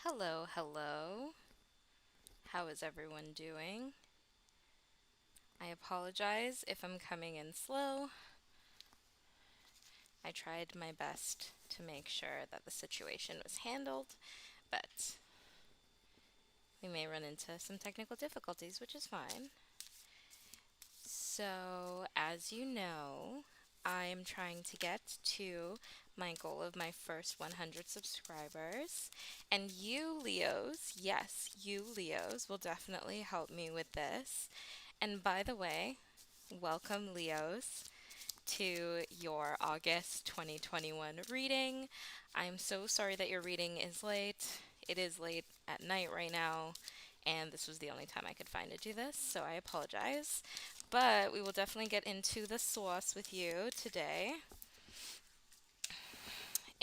Hello, hello. How is everyone doing? I apologize if I'm coming in slow. I tried my best to make sure that the situation was handled, but we may run into some technical difficulties, which is fine. So, as you know, I'm trying to get to my goal of my first 100 subscribers. And you, Leos, yes, you, Leos, will definitely help me with this. And by the way, welcome, Leos, to your August 2021 reading. I'm so sorry that your reading is late. It is late at night right now, and this was the only time I could find to do this, so I apologize. But we will definitely get into the sauce with you today.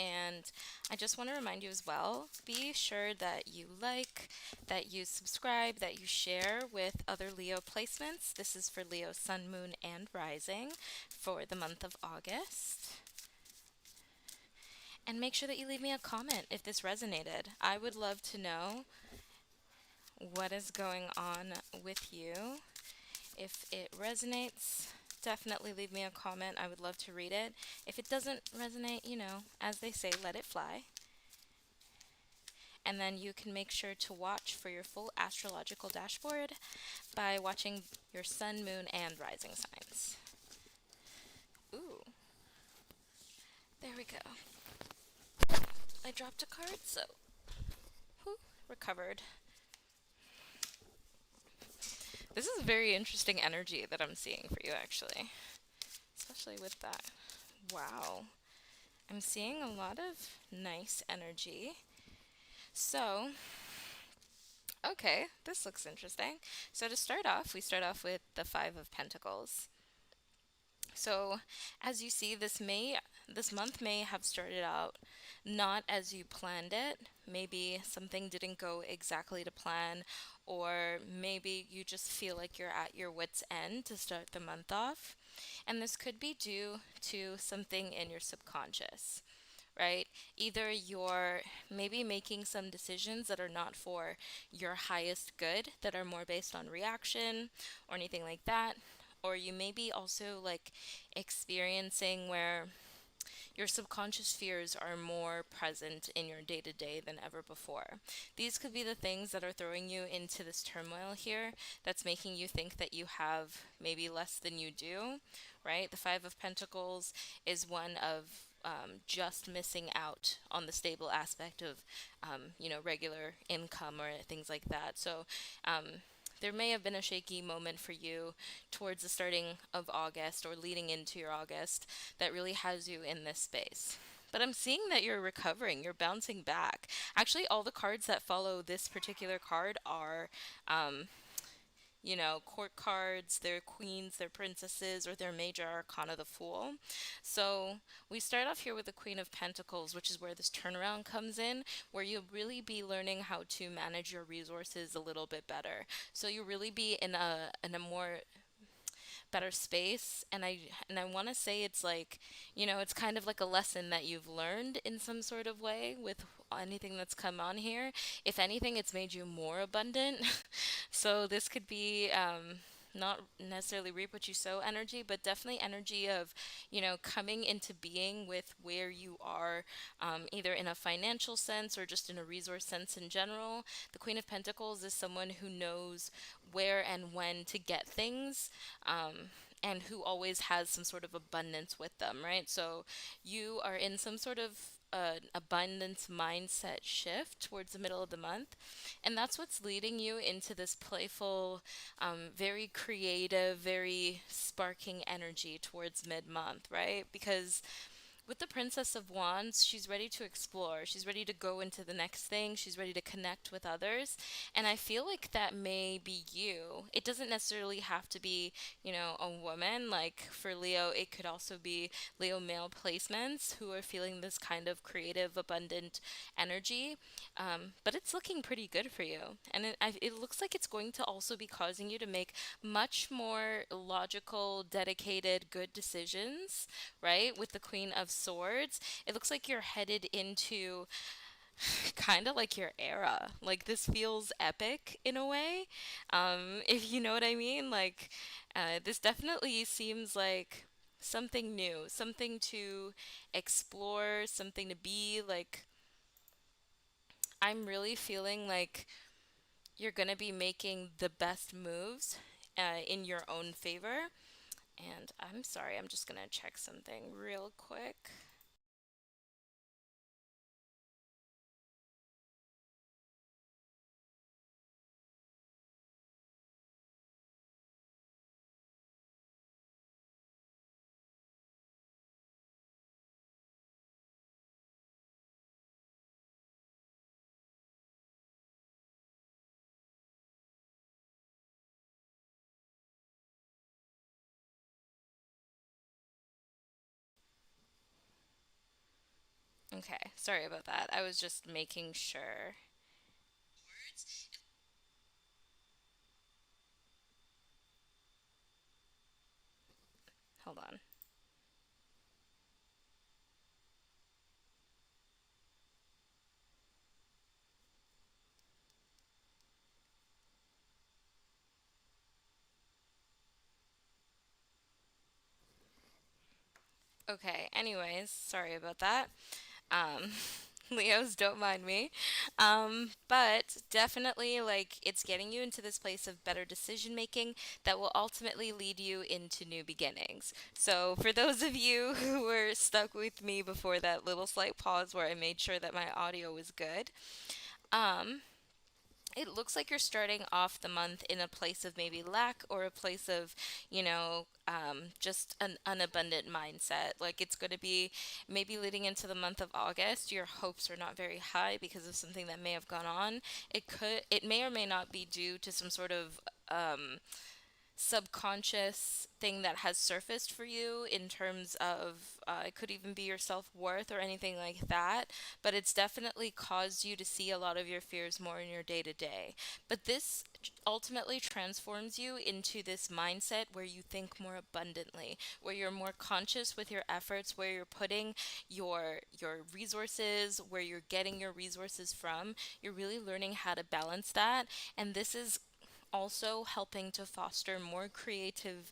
And I just want to remind you as well, be sure that you like, that you subscribe, that you share with other Leo placements. This is for Leo Sun, Moon, and Rising for the month of August. And make sure that you leave me a comment if this resonated. I would love to know what is going on with you. If it resonates, definitely leave me a comment. I would love to read it. If it doesn't resonate, as they say, let it fly. And then you can make sure to watch for your full astrological dashboard by watching your sun, moon, and rising signs. Ooh, there we go. I dropped a card, so recovered. This is very interesting energy that I'm seeing for you, actually, especially with that. Wow. I'm seeing a lot of nice energy. So, okay, this looks interesting. So to start off, we start off with the Five of Pentacles. So, as you see, this month may have started out not as you planned it. Maybe something didn't go exactly to plan, or maybe you just feel like you're at your wit's end to start the month off. And this could be due to something in your subconscious, right? Either you're maybe making some decisions that are not for your highest good, that are more based on reaction or anything like that. Or you may be also like experiencing where your subconscious fears are more present in your day to day than ever before. These could be the things that are throwing you into this turmoil here that's making you think that you have maybe less than you do, right? The Five of Pentacles is one of just missing out on the stable aspect of, regular income or things like that. So, there may have been a shaky moment for you towards the starting of August or leading into your August that really has you in this space. But I'm seeing that you're recovering, you're bouncing back. Actually, all the cards that follow this particular card are court cards, they're queens, they're princesses, or they're major arcana, the fool. So we start off here with the Queen of Pentacles, which is where this turnaround comes in, where you'll really be learning how to manage your resources a little bit better. So you'll really be in a more better space. And I want to say it's like, it's kind of like a lesson that you've learned in some sort of way with anything that's come on here. If anything, it's made you more abundant. So this could be not necessarily reap what you sow energy, but definitely energy of, coming into being with where you are, either in a financial sense or just in a resource sense in general. The Queen of Pentacles is someone who knows where and when to get things. And who always has some sort of abundance with them, right? So you are in some sort of abundance mindset shift towards the middle of the month. And that's what's leading you into this playful, very creative, very sparking energy towards mid month, right? Because with the Princess of Wands, she's ready to explore. She's ready to go into the next thing. She's ready to connect with others. And I feel like that may be you. It doesn't necessarily have to be, a woman. Like for Leo, it could also be Leo male placements who are feeling this kind of creative, abundant energy. But it's looking pretty good for you. And it looks like it's going to also be causing you to make much more logical, dedicated, good decisions, right? With the Queen of Swords, it looks like you're headed into Kind of like your era. Like this feels epic in a way, if you know what I mean. Like, this definitely seems like something new, something to explore, something to be. Like, I'm really feeling like you're gonna be making the best moves in your own favor. And I'm sorry, I'm just gonna check something real quick. Okay, sorry about that. I was just making sure. Hold on. Okay, anyways, sorry about that. Um, Leos, don't mind me. But definitely, like, it's getting you into this place of better decision making that will ultimately lead you into new beginnings. So, for those of you who were stuck with me before that little slight pause where I made sure that my audio was good, um, it looks like you're starting off the month in a place of maybe lack or a place of, just an unabundant mindset. Like it's going to be maybe leading into the month of August, your hopes are not very high because of something that may have gone on. It may or may not be due to some sort of subconscious thing that has surfaced for you in terms of it could even be your self-worth or anything like that, but it's definitely caused you to see a lot of your fears more in your day-to-day. But this ultimately transforms you into this mindset where you think more abundantly, where you're more conscious with your efforts, where you're putting your resources, where you're getting your resources from. You're really learning how to balance that, and this is also helping to foster a more creative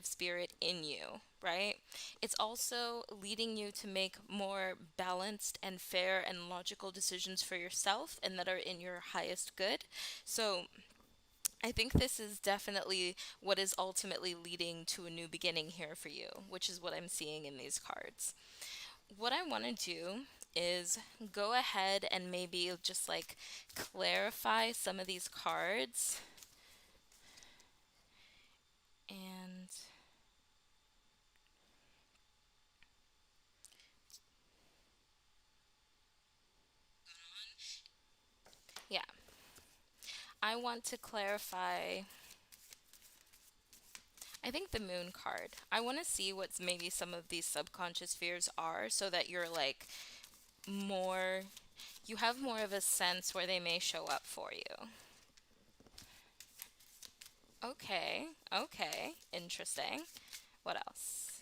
spirit in you, right? It's also leading you to make more balanced and fair and logical decisions for yourself and that are in your highest good. So, I think this is definitely what is ultimately leading to a new beginning here for you, which is what I'm seeing in these cards. What I want to do is go ahead and maybe just like clarify some of these cards. And yeah, I want to clarify, I think the moon card. I want to see what's maybe some of these subconscious fears are so that you're like more, you have more of a sense where they may show up for you. Okay, okay, interesting. What else?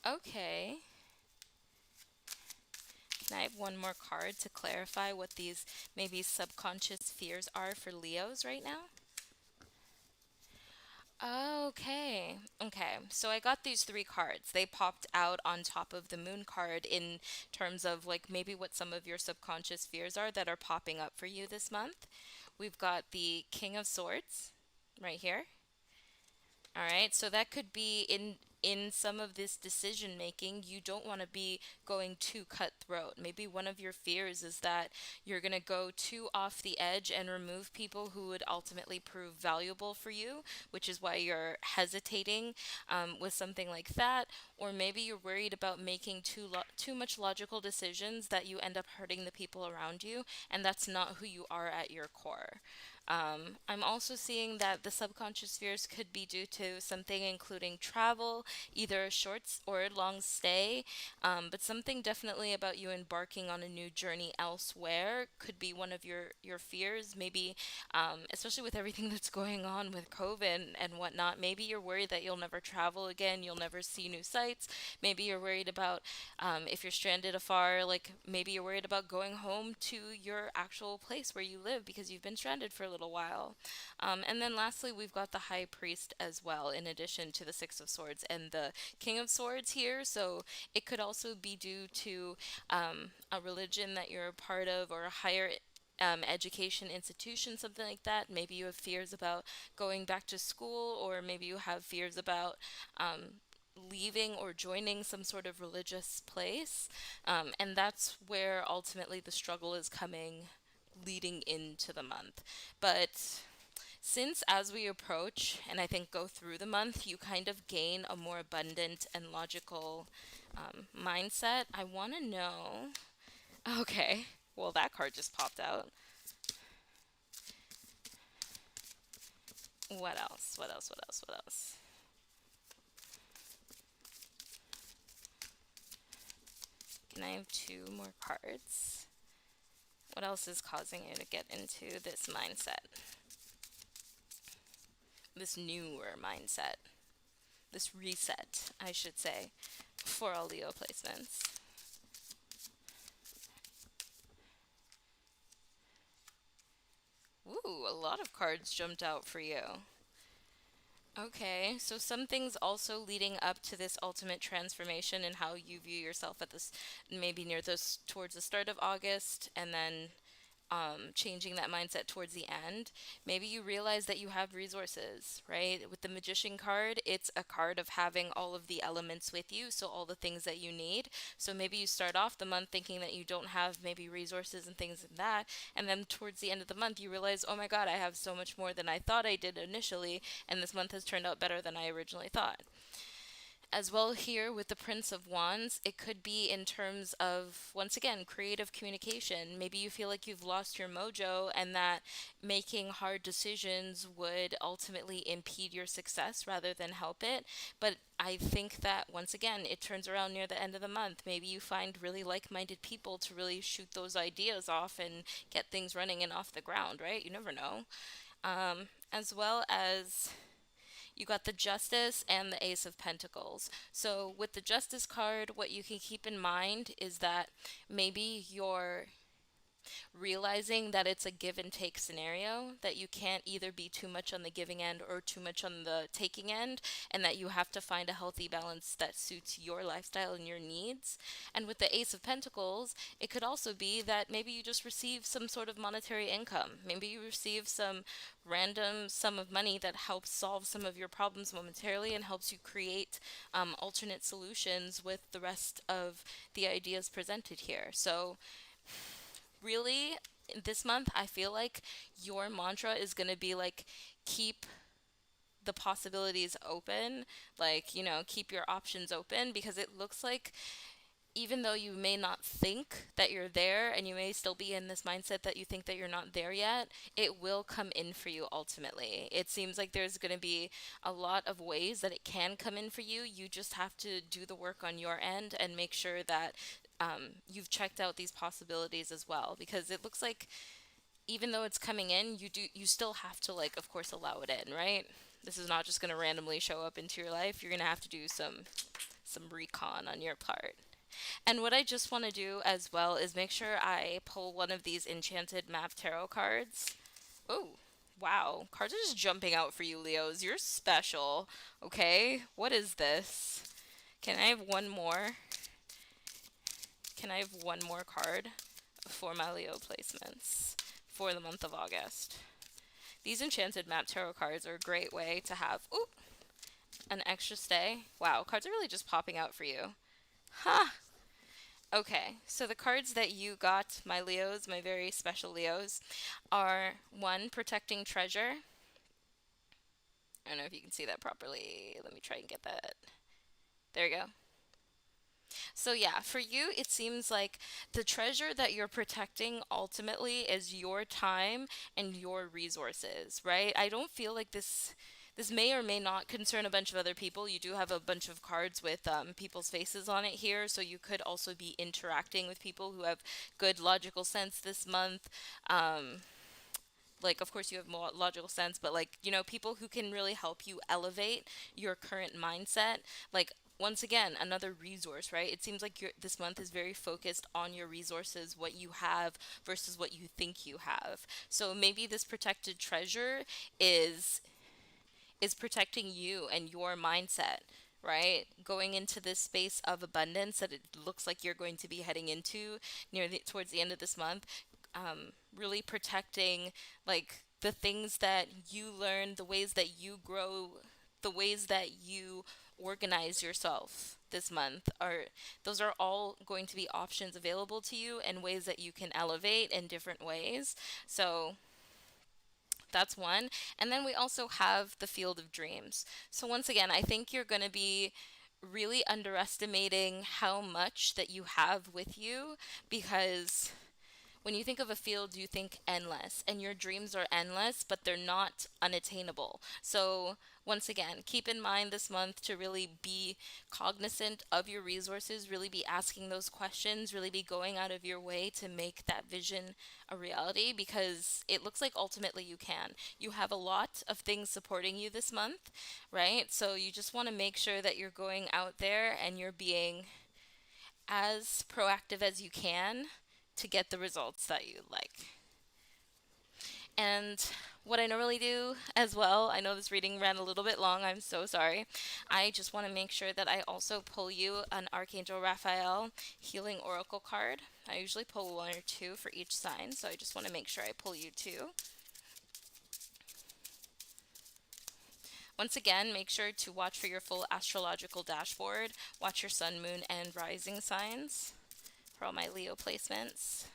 Okay, can I have one more card to clarify what these maybe subconscious fears are for Leos right now? Okay. Okay. So I got these three cards. They popped out on top of the moon card in terms of like maybe what some of your subconscious fears are that are popping up for you this month. We've got the King of Swords right here. All right, so that could be in some of this decision making, you don't want to be going too cutthroat. Maybe one of your fears is that you're going to go too off the edge and remove people who would ultimately prove valuable for you, which is why you're hesitating with something like that. Or maybe you're worried about making too much logical decisions that you end up hurting the people around you, and that's not who you are at your core. I'm also seeing that the subconscious fears could be due to something including travel, either a or long stay, but something definitely about you embarking on a new journey elsewhere could be one of your fears. Maybe, especially with everything that's going on with COVID and whatnot, maybe you're worried that you'll never travel again, you'll never see new sights. Maybe you're worried about if you're stranded afar, like maybe you're worried about going home to your actual place where you live because you've been stranded for a little while. And then lastly, we've got the High Priest as well, in addition to the Six of Swords and the King of Swords here. So it could also be due to a religion that you're a part of or a higher education institution, something like that. Maybe you have fears about going back to school, or maybe you have fears about leaving or joining some sort of religious place. And that's where ultimately the struggle is coming leading into the month. But since as we approach and I think go through the month, you kind of gain a more abundant and logical mindset, I want to know. Okay, well, that card just popped out. What else? What else? What else? What else? Can I have two more cards? What else is causing you to get into this mindset? This newer mindset? This reset, I should say, for all Leo placements. Ooh, a lot of cards jumped out for you. Okay, so something's also leading up to this ultimate transformation in how you view yourself at this, maybe near this, towards the start of August, and then changing that mindset towards the end. Maybe you realize that you have resources, right? With the Magician card, it's a card of having all of the elements with you, so all the things that you need. So maybe you start off the month thinking that you don't have maybe resources and things like that, and then towards the end of the month, you realize, oh my God, I have so much more than I thought I did initially, and this month has turned out better than I originally thought. As well, here with the Prince of Wands, it could be in terms of, once again, creative communication. Maybe you feel like you've lost your mojo and that making hard decisions would ultimately impede your success rather than help it. But I think that, once again, it turns around near the end of the month. Maybe you find really like minded people to really shoot those ideas off and get things running and off the ground, right? You never know. As well as you got the Justice and the Ace of Pentacles. So, with the Justice card, what you can keep in mind is that maybe you're realizing that it's a give and take scenario, that you can't either be too much on the giving end or too much on the taking end, and that you have to find a healthy balance that suits your lifestyle and your needs. And with the Ace of Pentacles, it could also be that maybe you just receive some sort of monetary income. Maybe you receive some random sum of money that helps solve some of your problems momentarily and helps you create alternate solutions with the rest of the ideas presented here. So, really, this month, I feel like your mantra is going to be like, keep the possibilities open, like, keep your options open, because it looks like even though you may not think that you're there and you may still be in this mindset that you think that you're not there yet, it will come in for you ultimately. It seems like there's going to be a lot of ways that it can come in for you. You just have to do the work on your end and make sure that you've checked out these possibilities as well, because it looks like even though it's coming in, you still have to, like, of course, allow it in, right? This is not just going to randomly show up into your life. You're going to have to do some recon on your part. And what I just want to do as well is make sure I pull one of these Enchanted Map Tarot cards. Oh, wow. Cards are just jumping out for you, Leos. You're special. Okay, what is this? Can I have one more? Can I have one more card for my Leo placements for the month of August? These Enchanted Map Tarot cards are a great way to have an extra stay. Wow, cards are really just popping out for you. Huh. Okay, so the cards that you got, my Leos, my very special Leos, are one, Protecting Treasure. I don't know if you can see that properly. Let me try and get that. There you go. So yeah, for you, it seems like the treasure that you're protecting ultimately is your time and your resources, right? I don't feel like this may or may not concern a bunch of other people. You do have a bunch of cards with people's faces on it here, so you could also be interacting with people who have good logical sense this month. Um, like, of course, you have more logical sense, but like, people who can really help you elevate your current mindset. Like, once again, another resource, right? It seems like this month is very focused on your resources, what you have versus what you think you have. So maybe this protected treasure is is protecting you and your mindset, right? Going into this space of abundance that it looks like you're going to be heading into towards the end of this month. Really protecting, like, the things that you learn, the ways that you grow, the ways that you organize yourself this month are those are all going to be options available to you and ways that you can elevate in different ways. So that's one. And then we also have the field of dreams. So once again, I think you're going to be really underestimating how much that you have with you, because when you think of a field, you think endless, and your dreams are endless, but they're not unattainable. So, once again, keep in mind this month to really be cognizant of your resources, really be asking those questions, really be going out of your way to make that vision a reality, because it looks like ultimately you can. You have a lot of things supporting you this month, right? So, you just want to make sure that you're going out there and you're being as proactive as you can to get the results that you like. And what I normally do as well, I know this reading ran a little bit long, I'm so sorry. I just want to make sure that I also pull you an Archangel Raphael Healing Oracle card. I usually pull one or two for each sign, so I just want to make sure I pull you two. Once again, make sure to watch for your full astrological dashboard. Watch your sun, moon, and rising signs for all my Leo placements.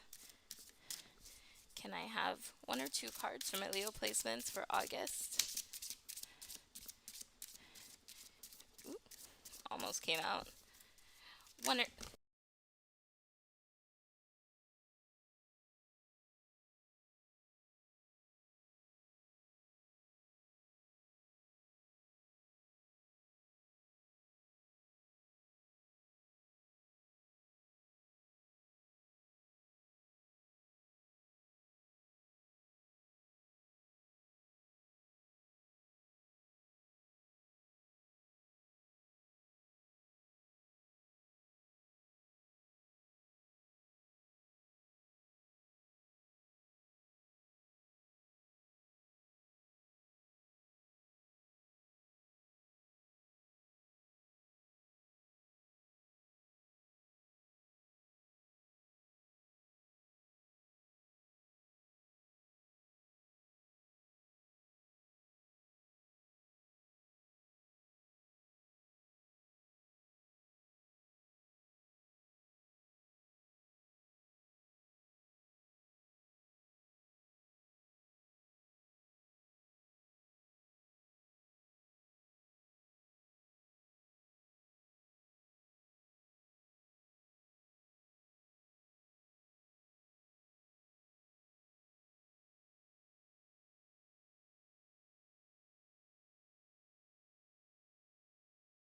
Can I have one or two cards for my Leo placements for August? Ooh, almost came out. One or